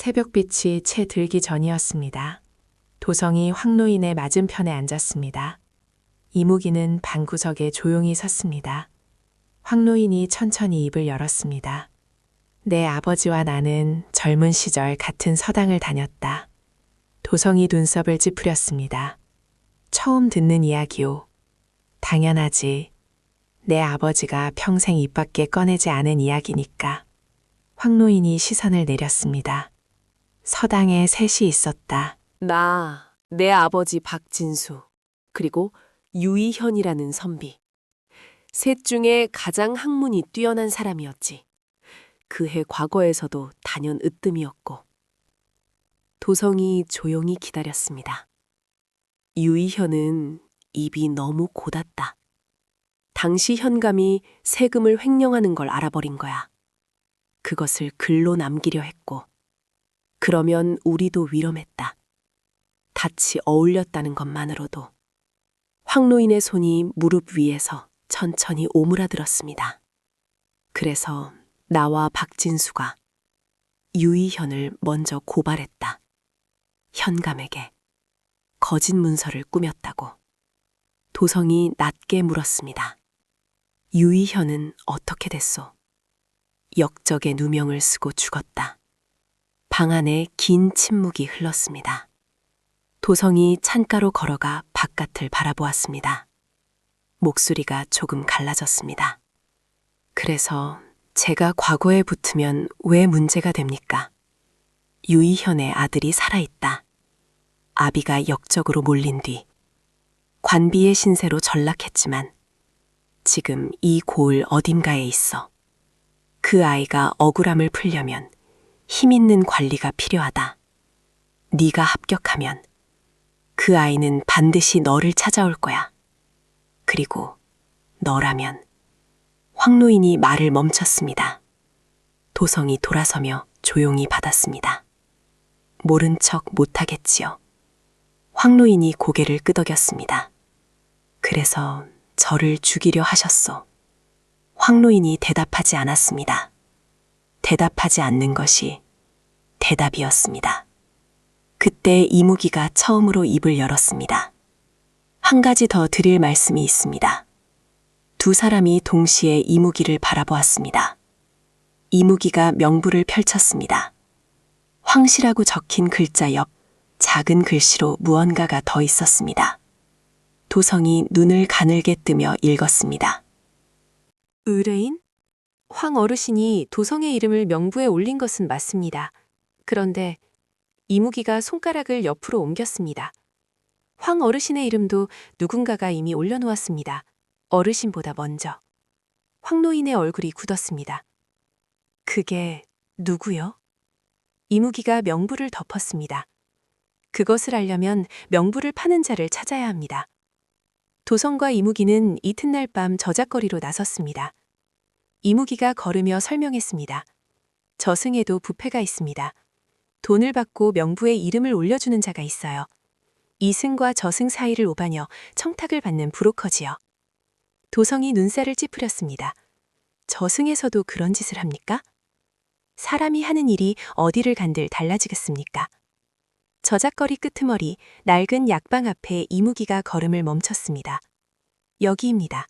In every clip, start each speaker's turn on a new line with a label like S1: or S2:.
S1: 새벽빛이 채 들기 전이었습니다. 도성이 황노인의 맞은편에 앉았습니다. 이무기는 방구석에 조용히 섰습니다. 황노인이 천천히 입을 열었습니다. 내 아버지와 나는 젊은 시절 같은 서당을 다녔다. 도성이 눈썹을 찌푸렸습니다. 처음 듣는 이야기요. 당연하지. 내 아버지가 평생 입 밖에 꺼내지 않은 이야기니까. 황노인이 시선을 내렸습니다. 서당에 셋이 있었다.
S2: 내 아버지 박진수, 그리고 유이현이라는 선비. 셋 중에 가장 학문이 뛰어난 사람이었지. 그해 과거에서도 단연 으뜸이었고. 도성이 조용히 기다렸습니다. 유이현은 입이 너무 곧았다. 당시 현감이 세금을 횡령하는 걸 알아버린 거야. 그것을 글로 남기려 했고, 그러면 우리도 위험했다. 같이 어울렸다는 것만으로도. 황노인의 손이 무릎 위에서 천천히 오므라들었습니다. 그래서 나와 박진수가 유이현을 먼저 고발했다. 현감에게 거짓 문서를 꾸몄다고. 도성이 낮게 물었습니다. 유이현은 어떻게 됐소? 역적의 누명을 쓰고 죽었다. 방 안에 긴 침묵이 흘렀습니다. 도성이 창가로 걸어가 바깥을 바라보았습니다. 목소리가 조금 갈라졌습니다. 그래서 제가 과거에 붙으면 왜 문제가 됩니까? 유이현의 아들이 살아있다. 아비가 역적으로 몰린 뒤 관비의 신세로 전락했지만 지금 이 고을 어딘가에 있어. 그 아이가 억울함을 풀려면 힘 있는 관리가 필요하다. 네가 합격하면 그 아이는 반드시 너를 찾아올 거야. 그리고 너라면. 황노인이 말을 멈췄습니다. 도성이 돌아서며 조용히 받았습니다. 모른 척 못하겠지요. 황노인이 고개를 끄덕였습니다. 그래서 저를 죽이려 하셨소. 황노인이 대답하지 않았습니다. 대답하지 않는 것이 대답이었습니다. 그때 이무기가 처음으로 입을 열었습니다. 한 가지 더 드릴 말씀이 있습니다. 두 사람이 동시에 이무기를 바라보았습니다. 이무기가 명부를 펼쳤습니다. 황씨라고 적힌 글자 옆 작은 글씨로 무언가가 더 있었습니다. 도성이 눈을 가늘게 뜨며 읽었습니다.
S3: 의뢰인? 황 어르신이 도성의 이름을 명부에 올린 것은 맞습니다. 그런데 이무기가 손가락을 옆으로 옮겼습니다. 황 어르신의 이름도 누군가가 이미 올려놓았습니다. 어르신보다 먼저. 황노인의 얼굴이 굳었습니다. 그게 누구요? 이무기가 명부를 덮었습니다. 그것을 알려면 명부를 파는 자를 찾아야 합니다. 도성과 이무기는 이튿날 밤 저작거리로 나섰습니다. 이무기가 걸으며 설명했습니다. 저승에도 부패가 있습니다. 돈을 받고 명부에 이름을 올려주는 자가 있어요. 이승과 저승 사이를 오가며 청탁을 받는 브로커지요. 도성이 눈살을 찌푸렸습니다. 저승에서도 그런 짓을 합니까? 사람이 하는 일이 어디를 간들 달라지겠습니까? 저작거리 끄트머리 낡은 약방 앞에 이무기가 걸음을 멈췄습니다. 여기입니다.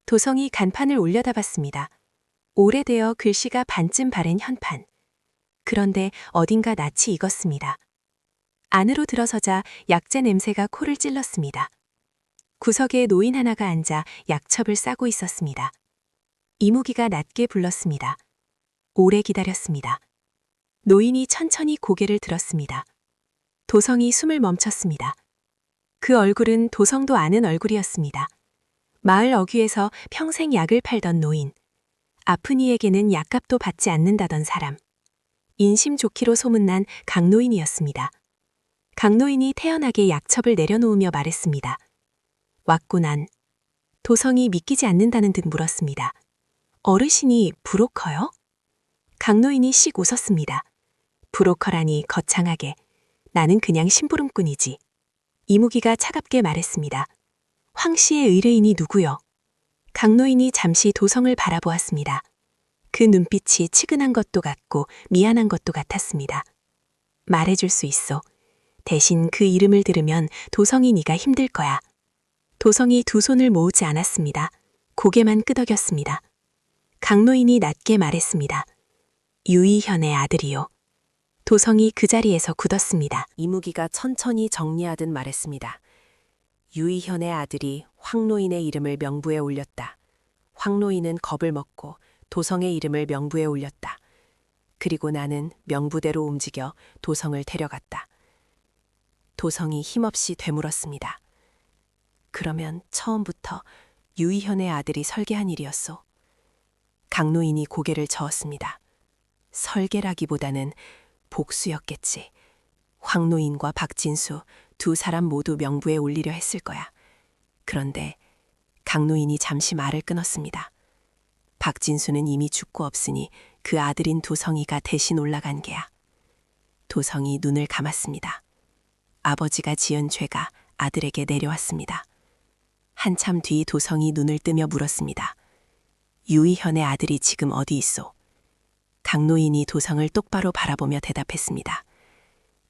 S3: 도성이 간판을 올려다봤습니다. 오래되어 글씨가 반쯤 바랜 현판. 그런데 어딘가 낯이 익었습니다. 안으로 들어서자 약재 냄새가 코를 찔렀습니다. 구석에 노인 하나가 앉아 약첩을 싸고 있었습니다. 이무기가 낮게 불렀습니다. 오래 기다렸습니다. 노인이 천천히 고개를 들었습니다. 도성이 숨을 멈췄습니다. 그 얼굴은 도성도 아는 얼굴이었습니다. 마을 어귀에서 평생 약을 팔던 노인. 아픈 이에게는 약값도 받지 않는다던 사람. 인심 좋기로 소문난 강노인이었습니다. 강노인이 태연하게 약첩을 내려놓으며 말했습니다. 왔구난. 도성이 믿기지 않는다는 듯 물었습니다. 어르신이 브로커요? 강노인이 씩 웃었습니다. 브로커라니 거창하게. 나는 그냥 심부름꾼이지. 이무기가 차갑게 말했습니다. 황씨의 의뢰인이 누구요? 강노인이 잠시 도성을 바라보았습니다. 그 눈빛이 치근한 것도 같고 미안한 것도 같았습니다. 말해줄 수 있어. 대신 그 이름을 들으면 도성이 네가 힘들 거야. 도성이 두 손을 모으지 않았습니다. 고개만 끄덕였습니다. 강노인이 낮게 말했습니다. 유이현의 아들이요. 도성이 그 자리에서 굳었습니다.
S2: 이무기가 천천히 정리하듯 말했습니다. 유이현의 아들이 황노인의 이름을 명부에 올렸다. 황노인은 겁을 먹고 도성의 이름을 명부에 올렸다. 그리고 나는 명부대로 움직여 도성을 데려갔다. 도성이 힘없이 되물었습니다. 그러면 처음부터 유이현의 아들이 설계한 일이었소. 강노인이 고개를 저었습니다. 설계라기보다는 복수였겠지. 황노인과 박진수 두 사람 모두 명부에 올리려 했을 거야. 그런데 강노인이 잠시 말을 끊었습니다. 박진수는 이미 죽고 없으니 그 아들인 도성이가 대신 올라간 게야. 도성이 눈을 감았습니다. 아버지가 지은 죄가 아들에게 내려왔습니다. 한참 뒤 도성이 눈을 뜨며 물었습니다. 유이현의 아들이 지금 어디 있소? 강노인이 도성을 똑바로 바라보며 대답했습니다.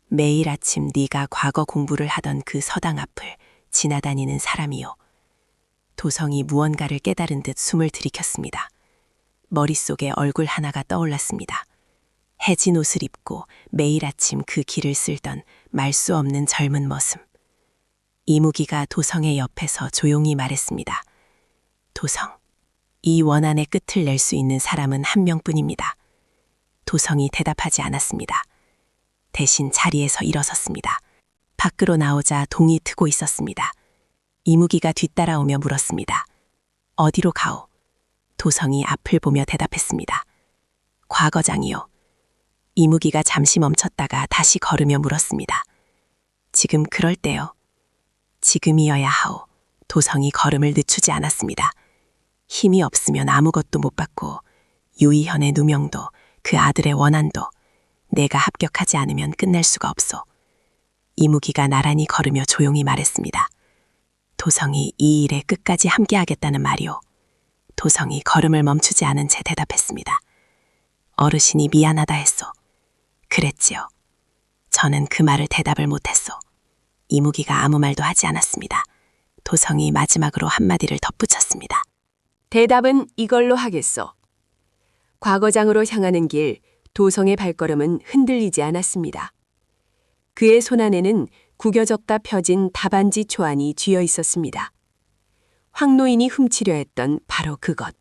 S2: 매일 아침 네가 과거 공부를 하던 그 서당 앞을 지나다니는 사람이요. 도성이 무언가를 깨달은 듯 숨을 들이켰습니다. 머릿속에 얼굴 하나가 떠올랐습니다. 해진 옷을 입고 매일 아침 그 길을 쓸던 말 수 없는 젊은 머슴. 이무기가 도성의 옆에서 조용히 말했습니다. 도성, 이 원한의 끝을 낼 수 있는 사람은 한 명뿐입니다. 도성이 대답하지 않았습니다. 대신 자리에서 일어섰습니다. 밖으로 나오자 동이 트고 있었습니다. 이무기가 뒤따라오며 물었습니다. 어디로 가오? 도성이 앞을 보며 대답했습니다. 과거장이요. 이무기가 잠시 멈췄다가 다시 걸으며 물었습니다. 지금 그럴 때요. 지금이어야 하오. 도성이 걸음을 늦추지 않았습니다. 힘이 없으면 아무것도 못 받고 유이현의 누명도 그 아들의 원한도 내가 합격하지 않으면 끝낼 수가 없소. 이무기가 나란히 걸으며 조용히 말했습니다. 도성이 이 일에 끝까지 함께하겠다는 말이오. 도성이 걸음을 멈추지 않은 채 대답했습니다. 어르신이 미안하다 했소. 그랬지요. 저는 그 말을 대답을 못했소. 이무기가 아무 말도 하지 않았습니다. 도성이 마지막으로 한마디를 덧붙였습니다.
S3: 대답은 이걸로 하겠소. 과거장으로 향하는 길, 도성의 발걸음은 흔들리지 않았습니다. 그의 손안에는 구겨졌다 펴진 답안지 초안이 쥐어 있었습니다. 황노인이 훔치려 했던 바로 그것.